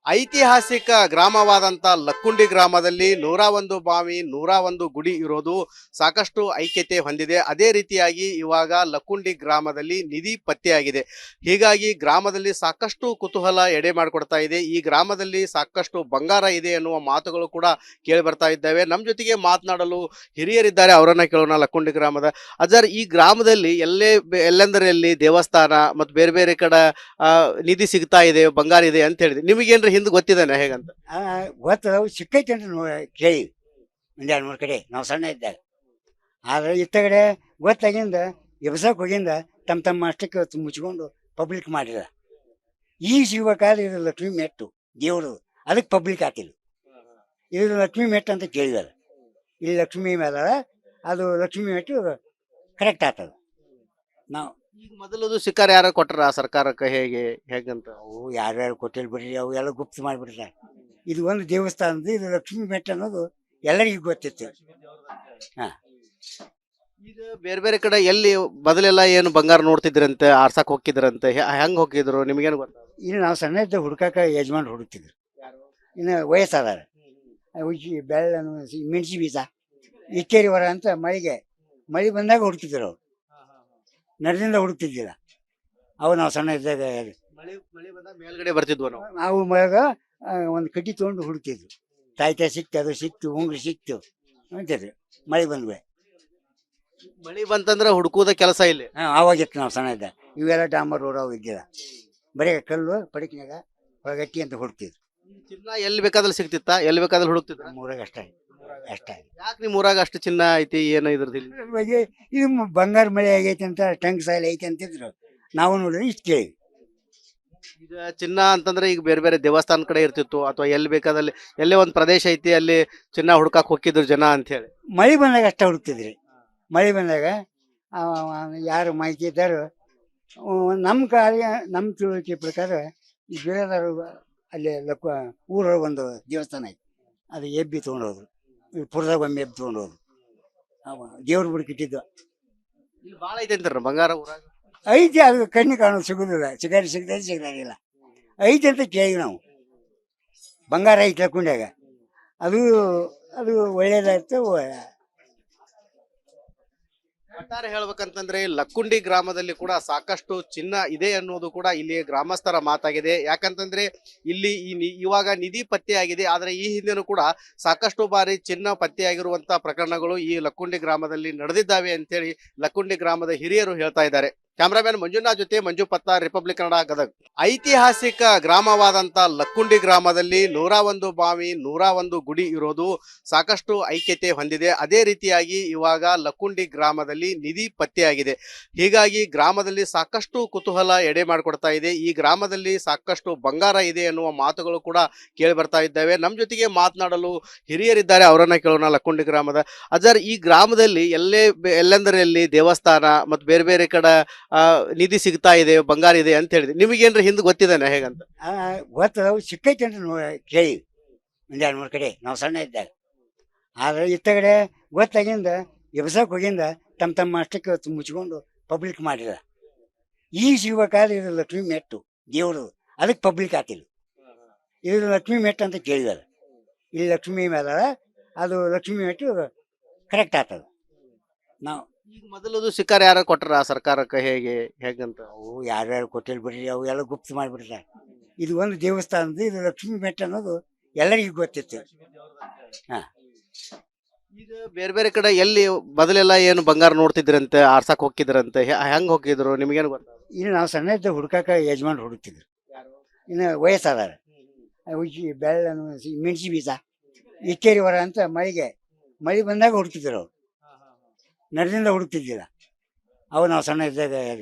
ಐತಿಹಾಸಿಕ ಗ್ರಾಮವಾದಂಥ ಲಕ್ಕುಂಡಿ ಗ್ರಾಮದಲ್ಲಿ 101 ಬಾವಿ 101 ಗುಡಿ ಇರೋದು ಸಾಕಷ್ಟು ಐಕ್ಯತೆ ಹೊಂದಿದೆ. ಅದೇ ರೀತಿಯಾಗಿ ಇವಾಗ ಲಕ್ಕುಂಡಿ ಗ್ರಾಮದಲ್ಲಿ ನಿಧಿ ಪತ್ತೆಯಾಗಿದೆ. ಹೀಗಾಗಿ ಗ್ರಾಮದಲ್ಲಿ ಸಾಕಷ್ಟು ಕುತೂಹಲ ಎಡೆ ಮಾಡಿಕೊಡ್ತಾ ಇದೆ. ಈ ಗ್ರಾಮದಲ್ಲಿ ಸಾಕಷ್ಟು ಬಂಗಾರ ಇದೆ ಎನ್ನುವ ಮಾತುಗಳು ಕೂಡ ಕೇಳಿ ಬರ್ತಾ ಇದ್ದಾವೆ. ನಮ್ಮ ಜೊತೆಗೆ ಮಾತನಾಡಲು ಹಿರಿಯರಿದ್ದಾರೆ, ಅವರನ್ನ ಕೇಳೋಣ. ಲಕ್ಕುಂಡಿ ಗ್ರಾಮದ ಅಜರ್, ಈ ಗ್ರಾಮದಲ್ಲಿ ಎಲ್ಲೆಂದರಲ್ಲಿ ದೇವಸ್ಥಾನ ಮತ್ತು ಬೇರೆ ಬೇರೆ ಕಡೆ ನಿಧಿ ಸಿಗ್ತಾ ಇದೆ, ಬಂಗಾರ ಇದೆ ಅಂತ ಹೇಳಿದೆ. ನಿಮಗೇನ್ರಿ ಹಿಂದೆ ಗೊತ್ತಿದ್ದಾನೆ ಹೇಗಂತ? ಗೊತ್ತದವು ಸಿಕ್ಕೈತೆ ಅಂತ ಕೇಳಿ ಒಂದು 2-3 ಕಡೆ ನಾವು ಸಣ್ಣ ಇದ್ದಾಗ. ಆದರೆ ಇತ್ತಗಡೆ ಗೊತ್ತಾಗಿಂದ ಎಬ್ಸಕ್ಕೆ ಹೋಗಿಂದ ತಮ್ಮ ಅಷ್ಟಕ್ಕೆ ಮುಚ್ಕೊಂಡು ಪಬ್ಲಿಕ್ ಮಾಡಿದ. ಈಗ ಸಿಗ್ಬೇಕಾದ್ರೆ ಇದು ಲಕ್ಷ್ಮಿ ಮೆಟ್ಟು ದೇವರು, ಅದಕ್ಕೆ ಪಬ್ಲಿಕ್ ಹಾಕಿಲ್ಲ. ಇದು ಲಕ್ಷ್ಮಿ ಮೆಟ್ಟು ಅಂತ ಕೇಳಿದಾರೆ. ಇಲ್ಲಿ ಲಕ್ಷ್ಮಿ ಮೇಲ ಅದು ಲಕ್ಷ್ಮಿ ಮೆಟ್ಟು ಕರೆಕ್ಟ್ ಆಗ್ತದೆ. ನಾವು ಈಗ ಮೊದಲದು ಶಿಕಾರ ಯಾರು ಕೊಟ್ರ ಸರ್ಕಾರಕ್ಕೆ, ಹೇಗಂತ? ಅವು ಯಾರ್ಯಾರು ಕೊಟ್ಟಿಲ್ಲ ಬಿಡ್ರಿ, ಅವು ಎಲ್ಲ ಗುಪ್ತ ಮಾಡಿಬಿಡ್ತಾರೆ. ಇದು ಒಂದು ದೇವಸ್ಥಾನದ, ಇದು ಲಕ್ಷ್ಮಿ ಮೆಟ್ಟು ಅನ್ನೋದು ಎಲ್ಲರಿಗೂ ಗೊತ್ತಿತ್ತು. ಹಾಂ, ಈಗ ಬೇರೆ ಬೇರೆ ಕಡೆ ಎಲ್ಲಿ ಮೊದಲೆಲ್ಲ ಏನು ಬಂಗಾರ ನೋಡ್ತಿದ್ರಂತೆ, ಆರ್ಸಕ್ ಹೋಗಿದ್ರಂತೆ, ಹೆಂಗ್ ಹೋಗಿದ್ರು ನಿಮ್ಗೇನು ಗೊತ್ತ? ಇನ್ನು ನಾವು ಸಣ್ಣ ಇದ್ದ ಹುಡ್ಕಾಕ ಯಜಮಾನ್ ಹುಡುಕ್ತಿದ್ರು. ಇನ್ನು ವಯಸ್ಸಾದಾರ ಉಜ್ಜಿ ಬೆಳ್ಳನು ಮೆಣಸಿ ಬೀಜ ಇಕ್ಕೇರಿ ವರ ಅಂತ ಮಳೆ ಬಂದಾಗ ಹುಡುಕ್ತಿದ್ರು. ಅವ್ರು ನರದಿಂದ ಹುಡುಕ್ತಿದ್ದಿಲ್ಲ. ಅವು ನಾವು ಸಣ್ಣ ಇದ್ದಾಗ ಮಳೆ ಬಂದಾಗ ಮೇಲ್ಗಡೆ ಬರ್ತಿದ್ವು ನಾವು. ನಾವು ಮಳೆಗ ಒಂದು ಕಡ್ಡಿ ತೊಗೊಂಡು ಹುಡುಕ್ತಿದ್ವು. ತಾಯ್ತಾಯಿ ಸಿಕ್ತು, ಅದು ಸಿಕ್ತು, ಉಂಗ್ರಿ ಸಿಕ್ತು ಅಂತಿದ್ರು. ಮಳೆ ಬಂದ್ವೆ. ಮಳೆ ಬಂತಂದ್ರೆ ಹುಡುಕುದ ಕೆಲಸ ಇಲ್ಲಿ. ಆವಾಗಿತ್ತು ನಾವು ಸಣ್ಣ ಇದ್ದ. ಇವೆಲ್ಲ ಡಾಂಬರ್ ರೋಡ್ ಅವು ಇದ್ದಿಲ್ಲ. ಬರೀ ಕಲ್ಲು ಪಡಿಕಿನಾಗ ಹೊಳಗಟ್ಟಿ ಅಂತ ಹುಡುಕ್ತಿದ್ರು. ಚಿನ್ನ ಎಲ್ಲಿ ಬೇಕಾದ್ರೆ ಸಿಗ್ತಿತ್ತ, ಎಲ್ಲಿ ಬೇಕಾದ್ರೆ ಹುಡುಕ್ತಿದ್ರ? ನಮ್ಮೂರಾಗ ಅಷ್ಟೇ. ಯಾಕೆ ನಿಮ್ ಊರಾಗ ಅಷ್ಟು ಚಿನ್ನ ಐತಿ, ಏನು ಇದ್ರದ್ದು ಇಲ್ಲಿ? ಇದ್ರ ಬಗ್ಗೆ ಇದು ಬಂಗಾರ ಮಳೆ ಆಗೈತೆ ಅಂತ, ಟಂಗ್ ಸಾಯಿಲ್ ಐತೆ ಅಂತಿದ್ರು. ನಾವು ನೋಡಿದ್ರೆ ಇಷ್ಟು ಕೇಳಿ. ಈಗ ಚಿನ್ನ ಅಂತಂದ್ರೆ ಈಗ ಬೇರೆ ಬೇರೆ ದೇವಸ್ಥಾನ ಕಡೆ ಇರ್ತಿತ್ತು, ಅಥವಾ ಎಲ್ಲಿ ಬೇಕಾದಲ್ಲಿ ಎಲ್ಲೇ ಒಂದು ಪ್ರದೇಶ ಐತಿ ಅಲ್ಲಿ ಚಿನ್ನ ಹುಡ್ಕಾಕ್ ಹೋಗಿದ್ರು ಜನ ಅಂತ ಹೇಳಿ. ಮಳೆ ಬಂದಾಗ ಅಷ್ಟೇ ಹುಡುಕ್ತಿದ್ರಿ. ಮಳೆ ಬಂದಾಗ ಯಾರು ಮಾಹಿತಿ ಇದ್ದಾರೋ ನಮ್ಮ ತಿಳುವಳಿಕೆ ಪ್ರಕಾರ ಈ ಬೇರೆದಾರು ಅಲ್ಲಿ ಊರೊಳಗೆ ಒಂದು ದೇವಸ್ಥಾನ ಐತಿ, ಅದು ಎಬ್ಬಿ ತೊಗೊಂಡೋದ್ರು. ಪುರದಾಗ ಒಮ್ಮೆ ಎಬ್ಬಿ ತೊಗೊಂಡೋದ್ರು. ದೇವ್ರ ಬುಡಕಿಟ್ಟಿದ್ದು ಇಲ್ಲಿ ಭಾಳ ಐತೆ ಅಂತಾರ ಬಂಗಾರ ಊರಾಗ. ಐತಿ, ಅದು ಕಣ್ಣಿ ಕಾಣೋದು ಸಿಗೋದಿಲ್ಲ. ಸಿಗಲ್ಲ ಐತಿ ಅಂತ ಕೇಳಿ ನಾವು. ಬಂಗಾರ ಐತಿ ಹಾಕೊಂಡಾಗ ಅದು ಅದು ಒಳ್ಳೇದಾಯ್ತು. ಒಟ್ಟಾರೆ ಹೇಳ್ಬೇಕಂತಂದ್ರೆ ಲಕ್ಕುಂಡಿ ಗ್ರಾಮದಲ್ಲಿ ಕೂಡ ಸಾಕಷ್ಟು ಚಿನ್ನ ಇದೆ ಅನ್ನೋದು ಕೂಡ ಇಲ್ಲಿ ಗ್ರಾಮಸ್ಥರ ಮಾತಾಗಿದೆ. ಯಾಕಂತಂದ್ರೆ ಇಲ್ಲಿ ಇವಾಗ ನಿಧಿ ಪತ್ತೆಯಾಗಿದೆ, ಆದರೆ ಈ ಹಿಂದೆನೂ ಕೂಡ ಸಾಕಷ್ಟು ಬಾರಿ ಚಿನ್ನ ಪತ್ತೆಯಾಗಿರುವಂತ ಪ್ರಕರಣಗಳು ಈ ಲಕ್ಕುಂಡಿ ಗ್ರಾಮದಲ್ಲಿ ನಡೆದಿದ್ದಾವೆ ಅಂತೇಳಿ ಲಕ್ಕುಂಡಿ ಗ್ರಾಮದ ಹಿರಿಯರು ಹೇಳ್ತಾ ಇದ್ದಾರೆ. ಕ್ಯಾಮ್ರಾಮ್ಯಾನ್ ಮಂಜುನಾಥ್ ಜೊತೆ ಮಂಜು ಪತ್ತಾರ್, ರಿಪಬ್ಲಿಕ್ ಕನ್ನಡ, ಗದಗ್. ಐತಿಹಾಸಿಕ ಗ್ರಾಮವಾದಂಥ ಲಕ್ಕುಂಡಿ ಗ್ರಾಮದಲ್ಲಿ 101 ಬಾವಿ 101 ಗುಡಿ ಇರೋದು ಸಾಕಷ್ಟು ಐಕ್ಯತೆ ಹೊಂದಿದೆ. ಅದೇ ರೀತಿಯಾಗಿ ಇವಾಗ ಲಕ್ಕುಂಡಿ ಗ್ರಾಮದಲ್ಲಿ ನಿಧಿ ಪತ್ತೆಯಾಗಿದೆ. ಹೀಗಾಗಿ ಗ್ರಾಮದಲ್ಲಿ ಸಾಕಷ್ಟು ಕುತೂಹಲ ಎಡೆ ಮಾಡಿಕೊಡ್ತಾ ಇದೆ. ಈ ಗ್ರಾಮದಲ್ಲಿ ಸಾಕಷ್ಟು ಬಂಗಾರ ಇದೆ ಎನ್ನುವ ಮಾತುಗಳು ಕೂಡ ಕೇಳಿ ಬರ್ತಾ ಇದ್ದಾವೆ. ನಮ್ಮ ಜೊತೆಗೆ ಮಾತನಾಡಲು ಹಿರಿಯರಿದ್ದಾರೆ, ಅವರನ್ನ ಕೇಳೋಣ. ಲಕ್ಕುಂಡಿ ಗ್ರಾಮದ ಅಜರ್, ಈ ಗ್ರಾಮದಲ್ಲಿ ಎಲ್ಲೆಂದರಲ್ಲಿ ದೇವಸ್ಥಾನ ಮತ್ತು ಬೇರೆ ಬೇರೆ ಕಡೆ ನಿಧಿ ಸಿಗ್ತಾ ಇದೆ, ಬಂಗಾರ ಇದೆ ಅಂತ ಹೇಳಿದೆ. ನಿಮಗೇನ್ರಿ ಹಿಂದೆ ಗೊತ್ತಿದ್ದಾನೆ ಹೇಗಂತ? ಗೊತ್ತದವು ಸಿಕ್ಕೈತೆ ಅಂತ ಕೇಳಿ ಒಂದು 2-3 ಕಡೆ ನಾವು ಸಣ್ಣ ಇದ್ದಾಗ. ಆದರೆ ಇತ್ತಗಡೆ ಗೊತ್ತಾಗಿಂದ ಎಬ್ಸಕ್ಕೆ ಹೋಗಿಂದ ತಮ್ಮ ಅಷ್ಟಕ್ಕೆ ಮುಚ್ಕೊಂಡು ಪಬ್ಲಿಕ್ ಮಾಡಿದ. ಈಗ ಸಿಗ್ಬೇಕಾದ್ರೆ ಇದು ಲಕ್ಷ್ಮಿ ಮೆಟ್ಟು ದೇವರು, ಅದಕ್ಕೆ ಪಬ್ಲಿಕ್ ಹಾಕಿಲ್ಲ. ಇದು ಲಕ್ಷ್ಮಿ ಮೆಟ್ಟು ಅಂತ ಕೇಳಿದಾರೆ. ಇಲ್ಲಿ ಲಕ್ಷ್ಮಿ ಮೇಲ ಅದು ಲಕ್ಷ್ಮಿ ಮೆಟ್ಟು ಕರೆಕ್ಟ್ ಆಗ್ತದೆ. ನಾವು ಈಗ ಮೊದಲದು ಶಿಕಾರ ಯಾರು ಕೊಟ್ರ ಸರ್ಕಾರಕ್ಕೆ, ಹೇಗಂತ? ಅವು ಯಾರ್ಯಾರು ಕೊಟ್ಟಿಲ್ಲ ಬಿಡ್ರಿ, ಅವು ಎಲ್ಲ ಗುಪ್ತ ಮಾಡಿಬಿಡ್ತಾರೆ. ಇದು ಒಂದು ದೇವಸ್ಥಾನದ, ಇದು ಲಕ್ಷ್ಮಿ ಮೆಟ್ಟು ಅನ್ನೋದು ಎಲ್ಲರಿಗೂ ಗೊತ್ತಿತ್ತು. ಹಾಂ, ಈಗ ಬೇರೆ ಬೇರೆ ಕಡೆ ಎಲ್ಲಿ ಮೊದಲೆಲ್ಲ ಏನು ಬಂಗಾರ ನೋಡ್ತಿದ್ರಂತೆ, ಆರ್ಸಕ್ ಹೋಗಿದ್ರಂತೆ, ಹೆಂಗ್ ಹೋಗಿದ್ರು ನಿಮ್ಗೇನು ಗೊತ್ತ? ಇನ್ನು ನಾವು ಸಣ್ಣ ಇದ್ದ ಹುಡ್ಕಾಕ ಯಜಮಾನ್ ಹುಡುಕ್ತಿದ್ರು. ಇನ್ನು ವಯಸ್ಸಾದಾರ ಉಜ್ಜಿ ಬೆಳ್ಳನು ಮೆಣಸಿ ಬೀಜ ಇಕ್ಕೇರಿ ವರ ಅಂತ ಮಳೆ ಬಂದಾಗ ಹುಡುಕ್ತಿದ್ರು. ಅವ್ರು ನರದಿಂದ ಹುಡುಕ್ತಿದ್ದಿಲ್ಲ. ಅವು ನಾವು ಸಣ್ಣ ಇದ್ದಾಗ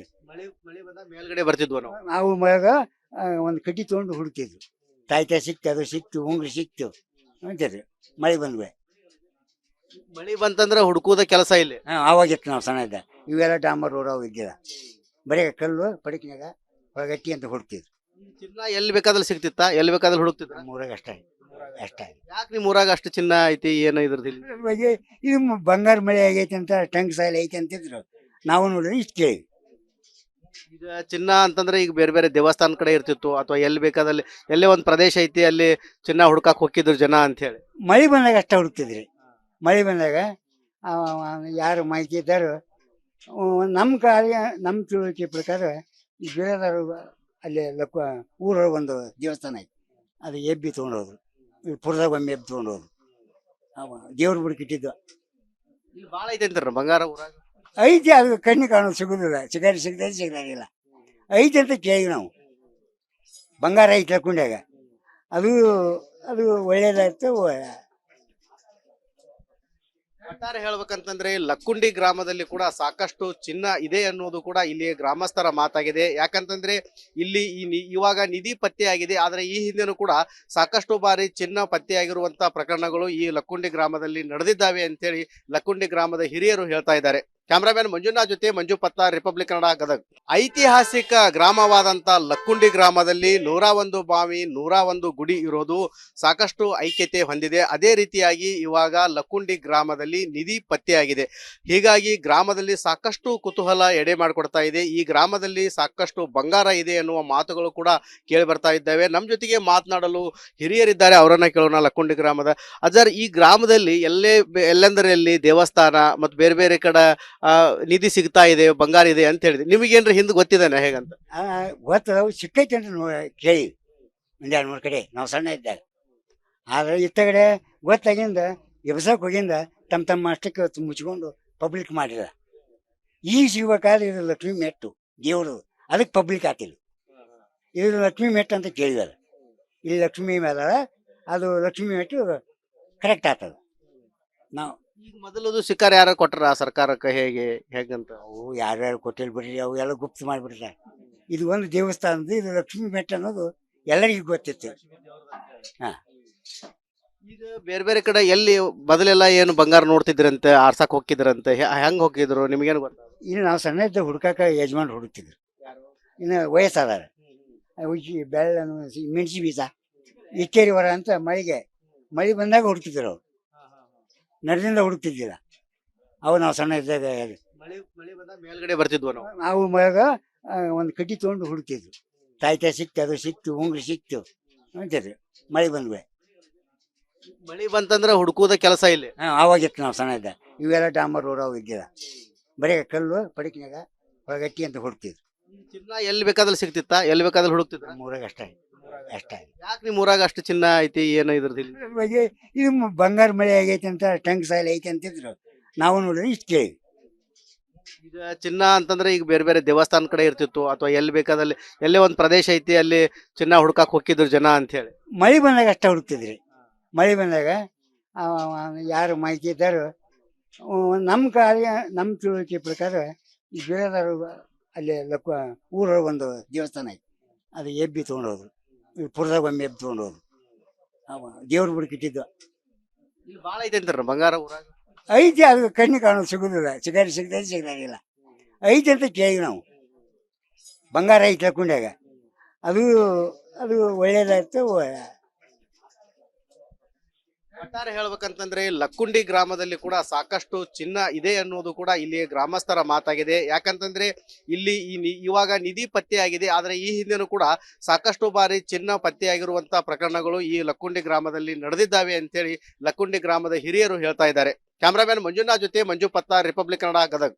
ಮಳೆ ಬಂದಾಗ ಮೇಲ್ಗಡೆ ಬರ್ತಿದ್ವು ನಾವು. ನಾವು ಮಳೆಗ ಒಂದು ಕಡ್ಡಿ ತೊಗೊಂಡು ಹುಡುಕ್ತಿದ್ವು. ತಾಯ್ತಾಯಿ ಸಿಕ್ತು, ಅದು ಸಿಕ್ತು, ಉಂಗ್ರಿ ಸಿಕ್ತು ಅಂತಿದ್ರು. ಮಳೆ ಬಂದ್ವೆ. ಮಳೆ ಬಂತಂದ್ರೆ ಹುಡುಕುದ ಕೆಲಸ ಇಲ್ಲಿ. ಆವಾಗಿತ್ತು ನಾವು ಸಣ್ಣ ಇದ್ದ. ಇವೆಲ್ಲ ಡಾಂಬರ್ ರೋಡ್ ಅವು ಇದ್ದಿಲ್ಲ. ಬರೀ ಕಲ್ಲು ಪಡಿಕಿನಾಗ ಹೊಳಗಟ್ಟಿ ಅಂತ ಹುಡುಕ್ತಿದ್ರು. ಚಿನ್ನ ಎಲ್ಲಿ ಬೇಕಾದ್ರೆ ಸಿಗ್ತಿತ್ತ, ಎಲ್ಲಿ ಬೇಕಾದ್ರೆ ಹುಡುಕ್ತಿದ್ರ? ನಮ್ಮೂರಾಗ ಅಷ್ಟೇ. ಯಾಕೆ ನಿಮ್ ಊರಾಗ ಅಷ್ಟು ಚಿನ್ನ ಐತಿ, ಏನು ಇದ್ರದ್ದು ಇಲ್ಲಿ? ಇದ್ರ ಬಗ್ಗೆ ಇದು ಬಂಗಾರ ಮಳೆ ಆಗೈತೆ ಅಂತ, ಟಂಗ್ ಸಾಯಿಲ್ ಐತೆ ಅಂತಿದ್ರು. ನಾವು ನೋಡಿದ್ರೆ ಇಷ್ಟು ಕೇಳಿ. ಈಗ ಚಿನ್ನ ಅಂತಂದ್ರೆ ಈಗ ಬೇರೆ ಬೇರೆ ದೇವಸ್ಥಾನ ಕಡೆ ಇರ್ತಿತ್ತು ಅಥವಾ ಎಲ್ಲಿ ಬೇಕಾದಲ್ಲಿ ಎಲ್ಲೇ ಒಂದು ಪ್ರದೇಶ ಐತಿ ಅಲ್ಲಿ ಚಿನ್ನ ಹುಡ್ಕಾಕ್ ಹೋಗಿದ್ರು ಜನ ಅಂತ ಹೇಳಿ. ಮಳೆ ಬಂದಾಗ ಅಷ್ಟ ಹುಡುಕ್ತಿದ್ರಿ. ಮಳೆ ಬಂದಾಗ ಯಾರು ಮಾಹಿತಿ ಇದ್ದಾರೋ ನಮ್ಮ ಕಾರ್ಯ ನಮ್ಮ ತಿಳುವಳಿಕೆ ಪ್ರಕಾರ ಈ ಬೇರೆದಾರು ಅಲ್ಲಿ ಊರೊಳಗೆ ಒಂದು ದೇವಸ್ಥಾನ ಐತಿ, ಅದು ಎಬ್ಬಿ ತೊಗೊಂಡೋದು, ಪುರದಾಗ ಒಮ್ಮೆ ಎಬ್ಬಿ ತೊಗೊಂಡೋದು, ದೇವ್ರ ಬುಡಕ್ಕೆ ಇಟ್ಟಿದ್ದು ಇಲ್ಲಿ ಭಾಳ ಐತೆ ಅಂತಾರ ಬಂಗಾರ ಊರಾಗ. ಐತಿ. ಅದು ಕಣ್ಣು ಕಾಣೋದು ಸಿಗೋದಿಲ್ಲ, ಸಿಗದಾಗಿಲ್ಲ. ಐತಿ ಅಂತ ಕೇಳಿ ನಾವು. ಬಂಗಾರ ಐತಿ ಲಕ್ಕುಂಡ್ಯಾಗ, ಅದು ಅದು ಒಳ್ಳೇದಾಯ್ತು. ಒಟ್ಟಾರೆ ಹೇಳ್ಬೇಕಂತಂದ್ರೆ ಲಕ್ಕುಂಡಿ ಗ್ರಾಮದಲ್ಲಿ ಕೂಡ ಸಾಕಷ್ಟು ಚಿನ್ನ ಇದೆ ಅನ್ನೋದು ಕೂಡ ಇಲ್ಲಿ ಗ್ರಾಮಸ್ಥರ ಮಾತಾಗಿದೆ. ಯಾಕಂತಂದ್ರೆ ಇಲ್ಲಿ ಇವಾಗ ನಿಧಿ ಪತ್ತೆಯಾಗಿದೆ, ಆದ್ರೆ ಈ ಹಿಂದೆನೂ ಕೂಡ ಸಾಕಷ್ಟು ಬಾರಿ ಚಿನ್ನ ಪತ್ತೆಯಾಗಿರುವಂತ ಪ್ರಕರಣಗಳು ಈ ಲಕ್ಕುಂಡಿ ಗ್ರಾಮದಲ್ಲಿ ನಡೆದಿದ್ದಾವೆ ಅಂತೇಳಿ ಲಕ್ಕುಂಡಿ ಗ್ರಾಮದ ಹಿರಿಯರು ಹೇಳ್ತಾ ಇದ್ದಾರೆ. ಕ್ಯಾಮ್ರಾಮ್ಯಾನ್ ಮಂಜುನಾಥ್ ಜೊತೆ ಮಂಜು ಪತ್ತಾರ್, ರಿಪಬ್ಲಿಕ್ ಕನ್ನಡ, ಗದಗ್. ಐತಿಹಾಸಿಕ ಗ್ರಾಮವಾದಂತ ಲಕ್ಕುಂಡಿ ಗ್ರಾಮದಲ್ಲಿ 101 ಬಾವಿ, 101 ಗುಡಿ ಇರೋದು ಸಾಕಷ್ಟು ಐಕ್ಯತೆ ಹೊಂದಿದೆ. ಅದೇ ರೀತಿಯಾಗಿ ಇವಾಗ ಲಕ್ಕುಂಡಿ ಗ್ರಾಮದಲ್ಲಿ ನಿಧಿ ಪತ್ತೆಯಾಗಿದೆ. ಹೀಗಾಗಿ ಗ್ರಾಮದಲ್ಲಿ ಸಾಕಷ್ಟು ಕುತೂಹಲ ಎಡೆ ಮಾಡಿಕೊಡ್ತಾ ಇದೆ. ಈ ಗ್ರಾಮದಲ್ಲಿ ಸಾಕಷ್ಟು ಬಂಗಾರ ಇದೆ ಎನ್ನುವ ಮಾತುಗಳು ಕೂಡ ಕೇಳಿ ಬರ್ತಾ ಇದ್ದಾವೆ. ನಮ್ಮ ಜೊತೆಗೆ ಮಾತನಾಡಲು ಹಿರಿಯರಿದ್ದಾರೆ, ಅವರನ್ನ ಕೇಳೋಣ. ಲಕ್ಕುಂಡಿ ಗ್ರಾಮದ ಅಜರ್, ಈ ಗ್ರಾಮದಲ್ಲಿ ಎಲ್ಲೆಂದರಲ್ಲಿ ದೇವಸ್ಥಾನ ಮತ್ತು ಬೇರೆ ಬೇರೆ ಕಡೆ ನಿಧಿ ಸಿಗ್ತಾ ಇದೆ, ಬಂಗಾರ ಇದೆ ಅಂತ ಹೇಳಿದ್ರಿ. ನಿಮಗೇನ್ರ ಹಿಂದೆ ಗೊತ್ತಿದ್ದಾನೆ ಹೇಗಂತ? ಗೊತ್ತದ, ಸಿಕ್ಕೈತೆ ಅಂತ ಕೇಳಿ ಒಂದು 2-3 ಕಡೆ ನಾವು ಸಣ್ಣ ಇದ್ದಾಗ. ಆದ್ರೆ ಇತ್ತಗಡೆ ಗೊತ್ತಾಗಿಂದ ಎಬ್ಸಕ್ಕೆ ಹೋಗಿಂದ ತಮ್ಮ ಅಷ್ಟಕ್ಕೆ ಮುಚ್ಕೊಂಡು ಪಬ್ಲಿಕ್ ಮಾಡಿದ. ಈಗ ಸಿಗ್ಬೇಕಾದ್ರೆ ಇದು ಲಕ್ಷ್ಮಿ ಮೆಟ್ಟು ದೇವರು, ಅದಕ್ಕೆ ಪಬ್ಲಿಕ್ ಆತಿಲ್ಲ. ಇದು ಲಕ್ಷ್ಮಿ ಮೆಟ್ಟು ಅಂತ ಕೇಳಿದಾರ. ಇಲ್ಲಿ ಲಕ್ಷ್ಮಿ ಮೇಲೆ ಅದು ಲಕ್ಷ್ಮಿ ಮೆಟ್ಟು ಕರೆಕ್ಟ್ ಆಗ್ತದೆ. ನಾವು ಈಗ ಮೊದಲದು ಶಿಕಾರ ಯಾರು ಕೊಟ್ರ ಸರ್ಕಾರಕ್ಕೆ, ಹೇಗಂತ? ಅವು ಯಾರ್ಯಾರು ಕೊಟ್ಟಿಲ್ಲ ಬಿಡ್ರಿ, ಅವು ಎಲ್ಲ ಗುಪ್ತ ಮಾಡಿಬಿಡ್ತಾರೆ. ಇದು ಒಂದು ದೇವಸ್ಥಾನದ, ಇದು ಲಕ್ಷ್ಮಿ ಮೆಟ್ಟು ಅನ್ನೋದು ಎಲ್ಲರಿಗೂ ಗೊತ್ತಿತ್ತು. ಹಾ, ಈಗ ಬೇರೆ ಬೇರೆ ಕಡೆ ಎಲ್ಲಿ ಮೊದಲೆಲ್ಲ ಏನು ಬಂಗಾರ ನೋಡ್ತಿದ್ರಂತೆ, ಆರ್ಸಕ್ ಹೋಗಿದ್ರಂತೆ, ಹೆಂಗ್ ಹೋಗಿದ್ರು ನಿಮ್ಗೇನು ಗೊತ್ತ? ಇನ್ನು ನಾವು ಸಣ್ಣ ಇದ್ದ ಹುಡ್ಕಾಕ ಯಜಮಾನ್ ಹುಡುಕ್ತಿದ್ರು. ಇನ್ನು ವಯಸ್ಸಾದಾರ ಬೆಳ್ಳ ಮೆಣಸಿ ಬೀಜ ಇಕ್ಕೇರಿ ವರ ಅಂತ ಮಳೆ ಬಂದಾಗ ಹುಡುಕ್ತಿದ್ರು. ಅವ್ರು ನಡೆದಿಂದ ಹುಡುಕ್ತಿದ್ದಿಲ್ಲ. ಅವು ನಾವು ಸಣ್ಣ ಇದ್ದಾಗ ಮೇಲ್ಗಡೆ ಬರ್ತಿದ್ವು ನಾವು. ನಾವು ಮಳೆಗ ಒಂದು ಕಡ್ಡಿ ತೊಗೊಂಡು ಹುಡುಕ್ತಿದ್ವು. ತಾಯ್ತ ಸಿಕ್ತು, ಅದು ಸಿಕ್ತು, ಉಂಗ್ರಿ ಸಿಕ್ತು ಅಂತಿದ್ರು. ಮಳೆ ಬಂದ್ವೆ, ಮಳಿ ಬಂತಂದ್ರೆ ಹುಡುಕುದ ಕೆಲಸ ಇಲ್ಲಿ. ಆವಾಗಿತ್ತು ನಾವು ಸಣ್ಣ ಇದ್ದ. ಇವೆಲ್ಲ ಡಾಂಬರ್ ರೋಡ್ ಅವು ಇದ್ದಿಲ್ಲ, ಬರೀ ಕಲ್ಲು ಪಡಿಕಿನಾಗ ಒಳಗಟ್ಟಿ ಅಂತ ಹುಡುಕ್ತಿದ್ರು. ಚಿನ್ನ ಎಲ್ಲಿ ಬೇಕಾದ್ರೆ ಸಿಗ್ತಿತ್ತ, ಎಲ್ಲಿ ಬೇಕಾದ್ರೆ ಹುಡುಕ್ತಿದ್ರ? ನಮ್ಮೂರಾಗ ಅಷ್ಟೇ. ಯಾಕೆ ನಿಮ್ ಊರಾಗ ಅಷ್ಟು ಚಿನ್ನ ಐತಿ, ಏನು ಇದ್ರದ್ದು ಇಲ್ಲಿ? ಬಗ್ಗೆ ಇದು ಬಂಗಾರ ಮಳೆ ಆಗೈತೆ ಅಂತ, ಟಂಗ್ ಸಾಯಿಲ್ ಐತೆ ಅಂತಿದ್ರು. ನಾವು ನೋಡಿದ್ರೆ ಇಷ್ಟು ಕೇಳಿ. ಈಗ ಚಿನ್ನ ಅಂತಂದ್ರೆ ಈಗ ಬೇರೆ ಬೇರೆ ದೇವಸ್ಥಾನ ಕಡೆ ಇರ್ತಿತ್ತು ಅಥವಾ ಎಲ್ಲಿ ಬೇಕಾದಲ್ಲಿ ಎಲ್ಲೇ ಒಂದು ಪ್ರದೇಶ ಐತಿ ಅಲ್ಲಿ ಚಿನ್ನ ಹುಡ್ಕಾಕ್ ಹೋಗಿದ್ರು ಜನ ಅಂತ ಹೇಳಿ. ಮಳೆ ಬಂದಾಗ ಅಷ್ಟ ಹುಡುಕ್ತಿದ್ರಿ. ಮಳೆ ಬಂದಾಗ ಯಾರು ಮಾಹಿತಿ ಇದ್ದಾರೋ ನಮ್ಮ ಕಾರ್ಯ ನಮ್ಮ ತಿಳುವಳಿಕೆ ಪ್ರಕಾರ ಈ ಬೇರೆದಾರು ಅಲ್ಲಿ ಊರೊಳಗೆ ಒಂದು ದೇವಸ್ಥಾನ ಐತಿ, ಅದು ಎಬ್ಬಿ ತೊಗೊಂಡೋದು, ಪುರದಾಗ ಒಮ್ಮೆ ಎಬ್ಬಿ ತೊಗೊಂಡೋದು, ದೇವ್ರ ಬುಡಕ್ಕೆ ಇಟ್ಟಿದ್ದು. ಇಲ್ಲಿ ಭಾಳ ಐತೆ ಅಂತಾರ ಬಂಗಾರ ಊರಾಗ. ಐತಿ. ಅದು ಕಣ್ಣು ಕಾಣೋದು ಸಿಗೋದಿಲ್ಲ, ಸಿಗದಾಗಿಲ್ಲ. ಐತಿ ಅಂತ ಕೇಳಿ ನಾವು. ಬಂಗಾರ ಐತಿ ಲಕ್ಕುಂಡ್ಯಾಗ, ಅದು ಅದು ಒಳ್ಳೇದಾಯ್ತು. ಒಟ್ಟಾರೆ ಹೇಳ್ಬೇಕಂತಂದ್ರೆ ಲಕ್ಕುಂಡಿ ಗ್ರಾಮದಲ್ಲಿ ಕೂಡ ಸಾಕಷ್ಟು ಚಿನ್ನ ಇದೆ ಅನ್ನೋದು ಕೂಡ ಇಲ್ಲಿ ಗ್ರಾಮಸ್ಥರ ಮಾತಾಗಿದೆ. ಯಾಕಂತಂದ್ರೆ ಇಲ್ಲಿ ಇವಾಗ ನಿಧಿ ಪತ್ತೆಯಾಗಿದೆ, ಆದ್ರೆ ಈ ಹಿಂದೆನೂ ಕೂಡ ಸಾಕಷ್ಟು ಬಾರಿ ಚಿನ್ನ ಪತ್ತೆಯಾಗಿರುವಂತ ಪ್ರಕರಣಗಳು ಈ ಲಕ್ಕುಂಡಿ ಗ್ರಾಮದಲ್ಲಿ ನಡೆದಿದ್ದಾವೆ ಅಂತೇಳಿ ಲಕ್ಕುಂಡಿ ಗ್ರಾಮದ ಹಿರಿಯರು ಹೇಳ್ತಾ ಇದ್ದಾರೆ. ಕ್ಯಾಮ್ರಾಮ್ಯಾನ್ ಮಂಜುನಾಥ್ ಜೊತೆ ಮಂಜು ಪತ್ತಾರ್, ರಿಪಬ್ಲಿಕ್ ಕನ್ನಡ, ಗದಗ್.